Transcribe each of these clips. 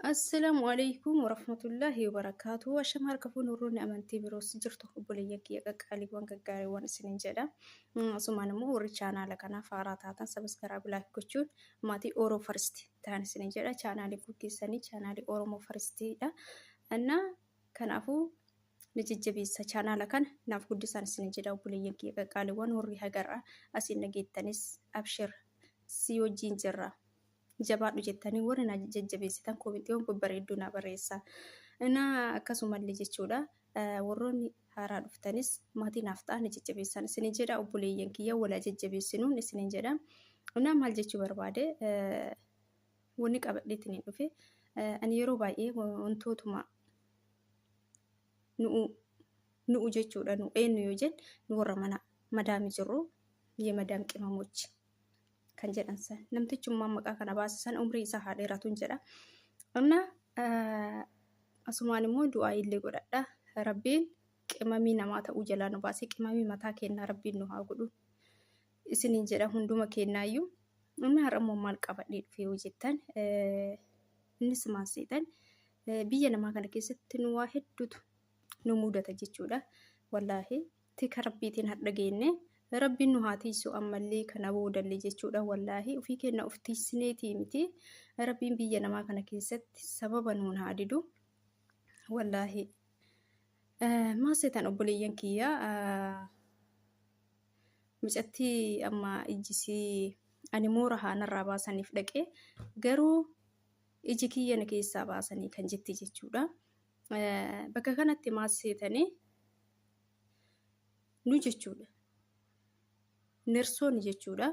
Assalaamu alaykum warahmatullahi wabarakaatu. Asham harka fuun urroonni amantii biroos jirtu obboleeyyan kiyya qaqqaaliiwwan gaggaariiwwan isiniin jedha. Asumaan immoo warri chaanaala kanaaf haaraa taatan sabiskaraayib laayik gochuun maatii Oromoo Faristi ta'an isiniin jedha. Chaanaalii keessanii chaanaalii Oromoo Faristiidha. Annaa kanaafuu ni jajjabeessa chaanaala kana naaf guddisaan isiniin jedha obboleeyyan kiyya qaqqaaliiwwan warri hagarraa asiin dhageettanis abshir si wajjin jirra. Jabaadhu jettanii warri na jajjabeessitan koomentiiwwan babbareedduu na barreessaa. Akkasumallee jechuudha warroonni haaraa dhuftanis maatii naaf ta'an jajjabeessan isiniin jedha obboleeyyan kiyya walaa jajjabeessinuun isiniin jedha. Maal jechuu barbaade wanni qabadheetiin dhufe ani yeroo baay'ee wantootuma nu'u jechuudha nu eenyu yoo jennu nu warra mana madaami jirru biyya madaam qimamochi. Kan jedhan san namtichummaan maqaa kana baasisan umrii isaa haa dheeratuun jedha. Asumaan immoo du'aa illee godhadha. Rabbiin qimamii namaa ta'uu jalaa nu baasee qimamii mataa kennaa rabbiin nu haa godhu isiniin jedha hunduma kennaayyuu. Har'a immoo maal qabadhee dhufee yoo jettan innis maal seetan biyya namaa kana keessatti nu waa hedduutu nu mudata jechuudha. Wallaahi tika rabbiitiin har'a geenne. Rabbiin nu haa tiisu ammallee kana boodallee jechuudha. Wallaahi ofii kenna of tiisineetii miti. Rabbiin biyya namaa kana keessatti sababa nuun haa didu. Wallaahi maaseetan obboleeyyan kiyya micatti amma ijjisii ani moora haanarraa baasaniif dhaqee garuu iji kiyyana keessaa baasanii kan jetti jechuudha. Bakka kanatti maaseetanii nu jechuudha. Nersoon jechuudha.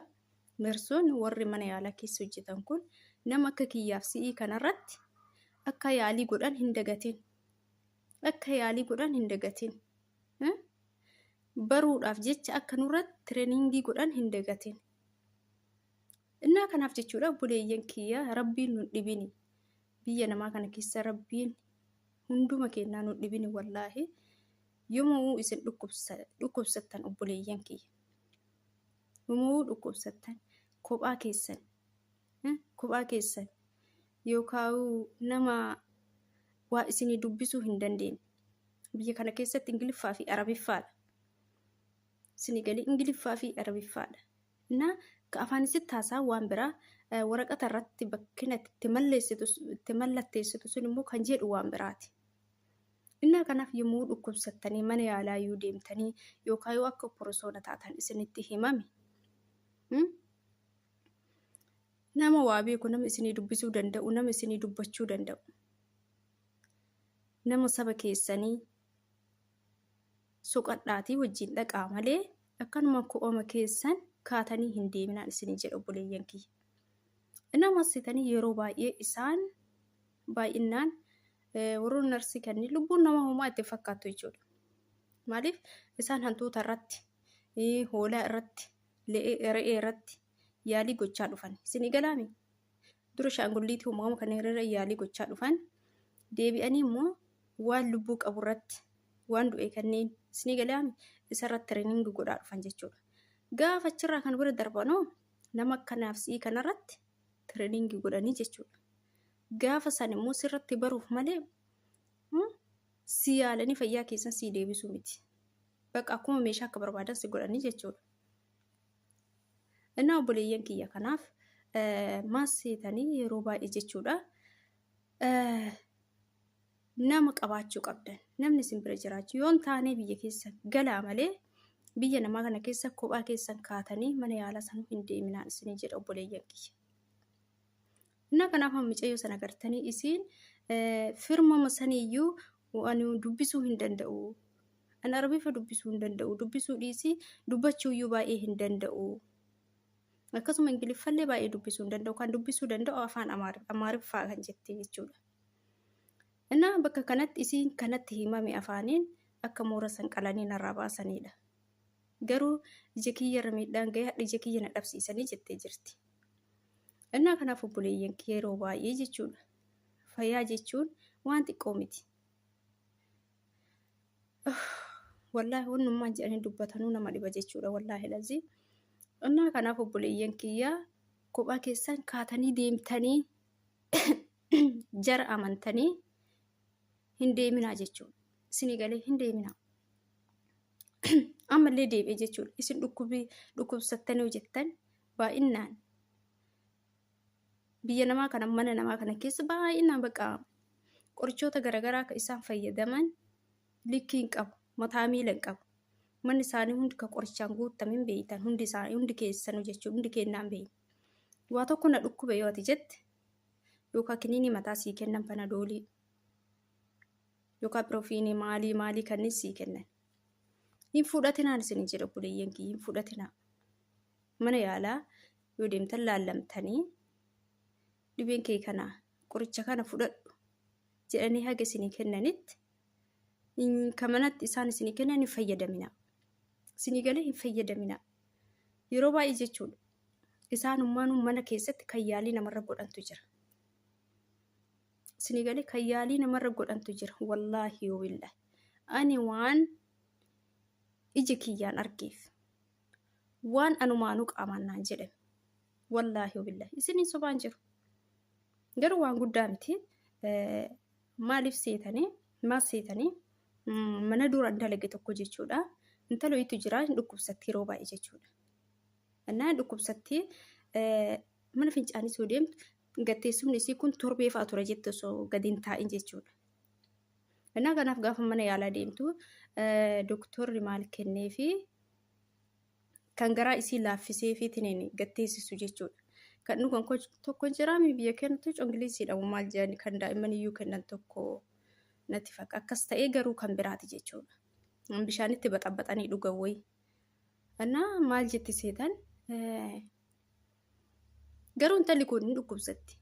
Nersoon warri mana yaalaa keessa hojjetan kun nama akka kiyyaaf si'ii kanarratti akka yaalii godhan hin dagatin. Akka yaalii godhan hin dagatin. Baruudhaaf jecha akka nurratti tireeningii godhan hin dagatin. Kanaaf jechuudha obboleeyyan kiyya rabbiin nu dhibini. Biyya namaa kana keessa rabbiin hunduma kennaa nu dhibini wallaahi. Yoomuu isin dhukkubsattan obboleeyyan kiyya. Yoomuu dhukkubsattan kophaa keessan yookaan nama waa isinii dubbisuu hin dandeenye. Biyya kana keessatti Ingiliffaa fi Arabiffaadha. Isinii galii Ingiliffaa fi Arabiffaadha. Afaanisitti haasaa waan biraa waraqata irratti bakkina itti mallatteessitu sun immoo kan jedhu waan biraati. Kanaaf yommuu dhukkubsattanii mana yaalaa yoo deemtanii yookaan yoo akka operasoona taatan isinitti himame. Nama waa beeku nama isinii dubbisuu danda'u nama isinii dubbachuu danda'u. Nama saba keessanii soqadhaatii wajjin dhaqaa malee akkanuma ko'oma keessan kaatanii hin deeminaan isinii jedha obboleeyyan kiyya. Masitanii yeroo baay'ee isaan baay'inaan warroon narsii kanneen lubbuun nama homaa itti fakkaattu jechuudha. Maaliif isaan hantuuta irratti, hoolaa irratti, re'ee irratti yaalii gochaa dhufan. Isinii galaami. Dura shaangulliitii uumama kana irra yaalii gochaa dhufan. Deebi'anii immoo waan lubbuu qabu irratti waan du'e kanneen isinii galaami isarratti tireeningii godhaa dhufan jechuudha. Gaafa achirraa kan bira darbanoo nama akkanaaf si'ii kanarratti tireeningii godhanii jechuudha. Gaafa san immoo sirratti baruuf malee si yaalanii fayyaa keessan si deebisuu miti. Bakka akkuma meeshaa akka barbaadan si godhanii jechuudha. Obboleeyyan kiyya kanaaf maaseetanii yeroo baay'ee jechuudha. Nama qabaachuu qabdan. Namni isin bira jiraachuu yoon taanee biyya keessan galaa malee biyya namaa kana keessa kophaa keessan kaatanii mana yaalaa sanuu hin deeminaan isinii jedha obboleeyyan kiyya. Kanaaf mucayyoo sana gartanii isiin firmama saniyyuu ani dubbisuu hin danda'u. Ani Arabiiffa dubbisuu hin danda'u. Dubbisuu dhiisii dubbachuuyyuu baay'ee hin danda'u. Akkasuma Ingiliffallee baay'ee dubbisuu hin danda'u. Kan dubbisuu danda'u afaan Amaariffaa kan jettee jechuudha. Bakka kanatti isiin kanatti himame afaaniin akka moora san qalanii narraa baasanidha. Garuu ija kiyyarra miidhaan gahee hadha ija kiyya na dhabsiisanii jettee jirti. Kanaaf obboleeyyan kiyya yeroo baay'ee jechuudha. Fayyaa jechuun waan xiqqoo miti. Wallaahi wannummaan jedhanii dubbatanuu nama dhiba jechuudha. Wallaahi lazii. Kanaaf obboleeyyan kiyya kophaa keessan kaatanii deemtanii jara amantanii hin deeminaa jechuudha. Isinii galee hin deeminaa. Ammallee deebi'ee jechuudha. Isin dhukkubsattanii hojjettan baay'inaan biyya namaa kana mana namaa kana keessa baay'inaan bakka qorichoota garaagaraa kan isaan fayyadaman likkii hin qabu, mataa miila hin qabu. Manni isaanii hundi kan qorichaan guutamin beeytan hundi keessanuu jechuudha. Hundi kennaan beeyi. Waa tokko na dhukkube yoo ati jette yookaan kiniinii mataa sii kennan panadoolii yookaan piroofiinii maalii kanneen sii kennan. Hin fudhatinaan isin jedha buleeyyan kiyya hin fudhatinaa. Mana yaalaa yoo deemtan laallamtanii dhibeen kee kana qoricha kana fudhadhu jedhanii haga isinii kennanitti kan manatti isaan isinii kennan hin fayyadaminaa. Isinii galee hin fayyadaminaa. Yeroo baay'ee jechuudha. Isaanummaan mana keessatti kan yaalii namarra godhantu jira. Isinii galee kan yaalii namarra godhantu jira. Wallaahi yoo billahi. Ani waan ija kiyyaan argeef waan anumaanuu qaamaan naan jedhame. Wallaahi yoo billahi. Isiniin sobaan jiru. Garuu waan guddaa miti. Maaliif seetanii mana duraan dalage tokko jechuudha. Intalo itti jira dhukkubsatti yeroo baay'ee jechuudha. Annaa dhukkubsatti mana fincaanii soo deemtu gatteessumni isii kun torbee fa'aa ture jette osoo gadi hin taa'in jechuudha. Annaa kanaaf gaafa mana yaalaa deemtu doktorri maal kenneefi kan garaa isii laaffisee fi tineen gatteessisu jechuudha. Kan dhugan tokko jiraami biyya keenyatti congiliisiidha maal jedhani kan daa'imman iyyuu kennan tokko natti fakkaata. Akkas ta'ee garuu kan biraati jechuudha. Bishaanitti baxabaxanii dhugan wayi. Annaa maal jetti seetan garuu intalli kun hin dhukkubsatti.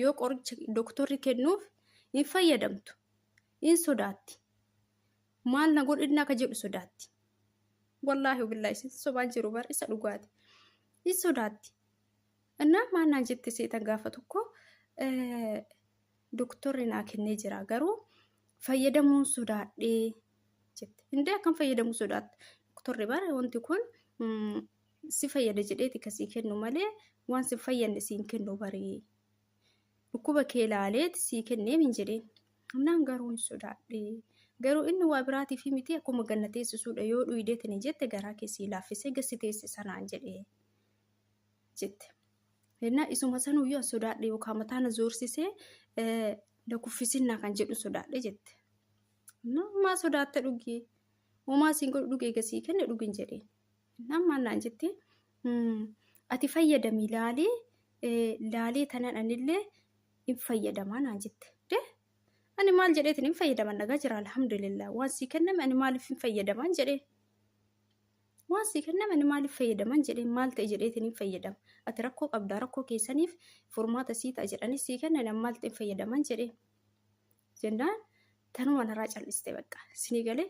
Yoo qoricha doktorri kennuuf hin fayyadamtu. Hin sodaatti. Maal na godhinna akka jedhu sodaatti. Wallaahi billahi isin sobaan jiru bar isa dhugaati. Hin sodaatti. Annaa maal naan jetti seetan gaafa tokko doktorri naa kennee jira garuu fayyadamuun sodaadhee jette. Indee akkam fayyadamuu sodaatta. Doktorri bara wanti kun si fayyada jedheeti kasii kennu malee waan si fayyadne siin kennu baree. Dhukkuba kee ilaaleeti sii kennee min jedheen. Naan garuu hin sodaadhee. Garuu inni waa biraatii fi miti akkuma ganna teessisuudha yoo dhuyideetini jette garaa keessii laaffisee gassi teessisa naan jedhee jette. Innaa isuma sanuyyuu sodaadhe yookaan mataana zoorsisee lakkuffisinnaa kan jedhu sodaadhe jette. Maa sodaatte dhugee uumaa siin godhu dhugee gasii kenne dhugin jedhee. Nammaan naan jette ati fayyadami laalee tanan anillee hin fayyadamaa naan jette. Ani maal jedheetin hin fayyadaman nagaa jira alhamdulillah. Waan sii kenname ani maaliif hin fayyadaman jedhee. Waan sii kenname ani maaliif fayyadaman jedhee maal ta'e jedheetin hin fayyadama. Ati rakkoo qabdaa rakkoo keessaniif furmaata sii ta'a jedhanii sii kennan ani maal ta'e hin fayyadaman jedhee. Jennaan tanuma narraa cal'iste bakka. Isinii galee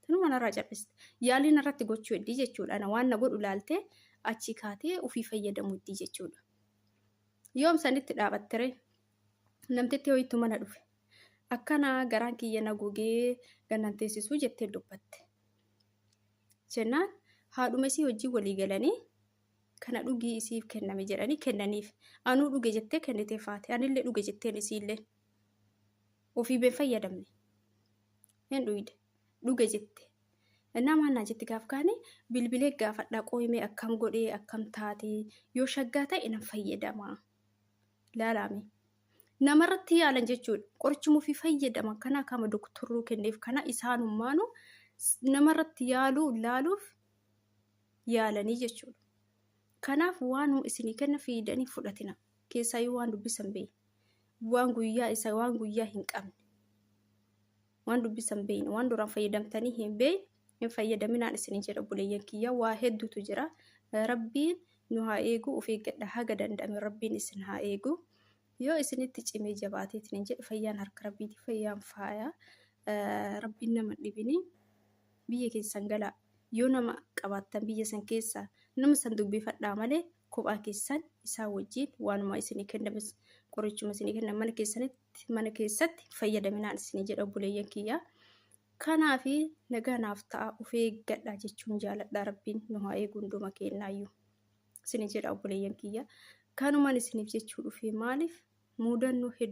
tanuma narraa cal'iste. Yaaliin irratti gochuu heddii jechuudha. Ana waan na godhu laaltee achi kaatee ofii fayyadamuu heddii jechuudha. Yoom sanitti dhaabattere namtitti ho'itu mana dhufe. Akkana garaan kiyya na gogee gannan teessisuu jettee dubbatte. Jennaan haadhuma isii hojii walii galanii kana dhugii isiif kenname jedhanii kennaniif. Anuu dhuge jettee kennitee faate. Anillee dhuge jetteen isiillee. Ofii been fayyadamne. Hin dhuyde. Dhuge jette. Nama naa jetti gaaf kaane bilbilee gaafadhaa qooyimee akkam godhee akkam taatee yoo shaggaa ta'e nan fayyadama. Laalaame. Namarratti yaalan jechuudha. Qorichumuu fi fayyadama kana kama doktoruu kenneef kana isaanummaanu namarratti laaluuf yaalanii jechuudha. Kanaaf waan isinii kenna fiidanii fudhatina. Keessaayyuu waan dubbisan beeyi. Waan guyyaa hin qabne. Waan dubbisan beeyne waan duraan fayyadamtanii hin beeyne hin fayyadaminaan isinii jedha buleeyyan kiyya waa hedduutu jira. Rabbiin nu haa eegu of eeggadha haga danda'ame rabbiin isin haa eegu. Yoo isinitti cimee jabaateetiin jedhe fayyaan harka rabbiiti fayyaan faaya. Rabbiin nama dhibini biyya keessan galaa. Yoo nama qabaattan biyya san keessaa nama san dubbifadhaa malee kophaa keessan isaa wajjin waanuma isinii kennames qorichuma isinii kennan mana keessatti fayyadaminaan isinii jedha buleeyyan kiyya. Kanaafi nagaa naaf ta'a of eeggadhaa jechuun jaaladha rabbiin nu haa eegu hunduma kennaayyuu. Isinii jedha buleeyyan kiyya. Kanumaan isiniif jechuu dhufee maaliif mudannoo hedduu